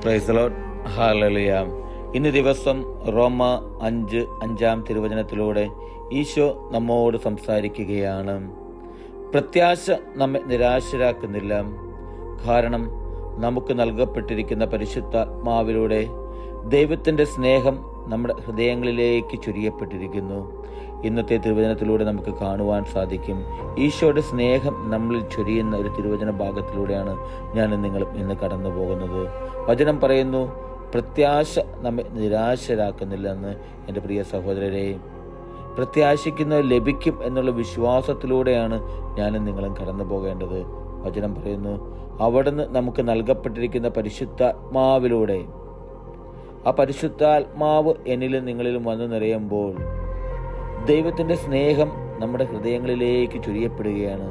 Praise the Lord. Hallelujah. ഇന്ന് ദിവസം റോമ 5:5 തിരുവചനത്തിലൂടെ ഈശോ നമ്മോട് സംസാരിക്കുകയാണ്. പ്രത്യാശ നമ്മെ നിരാശരാക്കുന്നില്ല. കാരണം നമുക്ക് നൽകപ്പെട്ടിരിക്കുന്ന പരിശുദ്ധാത്മാവിലൂടെ ദൈവത്തിൻ്റെ സ്നേഹം നമ്മുടെ ഹൃദയങ്ങളിലേക്ക് ചൊരിയപ്പെട്ടിരിക്കുന്നു. ഇന്നത്തെ തിരുവചനത്തിലൂടെ നമുക്ക് കാണുവാൻ സാധിക്കും. ഈശോയുടെ സ്നേഹം നമ്മളിൽ ചൊരിയുന്ന ഒരു തിരുവചന ഭാഗത്തിലൂടെയാണ് ഞാനും നിങ്ങളും ഇന്ന് കടന്നു പോകുന്നത്. വചനം പറയുന്നു, പ്രത്യാശ നമ്മെ നിരാശരാക്കുന്നില്ല എന്ന്. എൻ്റെ പ്രിയ സഹോദരരെ, പ്രത്യാശിക്കുന്നത് ലഭിക്കും എന്നുള്ള വിശ്വാസത്തിലൂടെയാണ് ഞാനും നിങ്ങളും കടന്നു പോകേണ്ടത്. വചനം പറയുന്നു, അവിടുന്ന് നമുക്ക് നൽകപ്പെട്ടിരിക്കുന്ന പരിശുദ്ധാത്മാവിലൂടെ, ആ പരിശുദ്ധാത്മാവ് എന്നിലും നിങ്ങളിലും വന്നു നിറയുമ്പോൾ ദൈവത്തിൻ്റെ സ്നേഹം നമ്മുടെ ഹൃദയങ്ങളിലേക്ക് ചൊരിയപ്പെടുകയാണ്.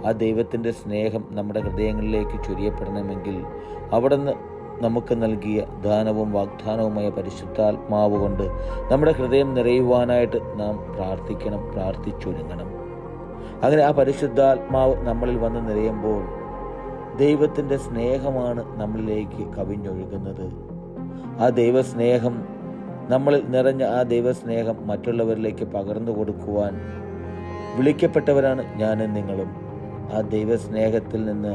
ആ ദൈവത്തിൻ്റെ സ്നേഹം നമ്മുടെ ഹൃദയങ്ങളിലേക്ക് ചൊരിയപ്പെടണമെങ്കിൽ അവിടുന്ന് നമുക്ക് നൽകിയ ദാനവും വാഗ്ദാനവുമായ പരിശുദ്ധാത്മാവ് കൊണ്ട് നമ്മുടെ ഹൃദയം നിറയുവാനായിട്ട് നാം പ്രാർത്ഥിക്കണം, പ്രാർത്ഥിച്ചൊരുങ്ങണം. അങ്ങനെ ആ പരിശുദ്ധാത്മാവ് നമ്മളിൽ വന്ന് നിറയുമ്പോൾ ദൈവത്തിൻ്റെ സ്നേഹമാണ് നമ്മളിലേക്ക് കവിഞ്ഞൊഴുകുന്നത്. ആ ദൈവസ്നേഹം, നമ്മളിൽ നിറഞ്ഞ ആ ദൈവസ്നേഹം മറ്റുള്ളവരിലേക്ക് പകർന്നു കൊടുക്കുവാൻ വിളിക്കപ്പെട്ടവരാണ് ഞാനും നിങ്ങളും. ആ ദൈവസ്നേഹത്തിൽ നിന്ന്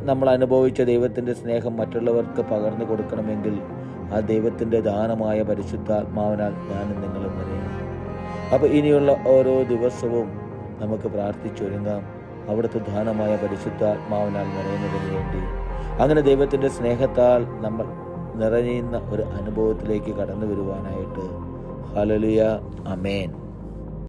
നമ്മൾ അനുഭവിച്ച ദൈവത്തിൻ്റെ സ്നേഹം മറ്റുള്ളവർക്ക് പകർന്നു കൊടുക്കണമെങ്കിൽ ആ ദൈവത്തിൻ്റെ ദാനമായ പരിശുദ്ധാത്മാവിനാൽ ഞാനും നിങ്ങളും നിറയണം. അപ്പോൾ ഇനിയുള്ള ഓരോ ദിവസവും നമുക്ക് പ്രാർത്ഥിച്ചൊരുങ്ങാം, അവിടുത്തെ ദാനമായ പരിശുദ്ധാത്മാവിനാൽ നിറയുന്നതിന് വേണ്ടി. അങ്ങനെ ദൈവത്തിൻ്റെ സ്നേഹത്താൽ നമ്മൾ നിറയുന്ന ഒരു അനുഭവത്തിലേക്ക് കടന്നു വരുവാനായിട്ട്. ഹല്ലേലൂയ, ആമേൻ.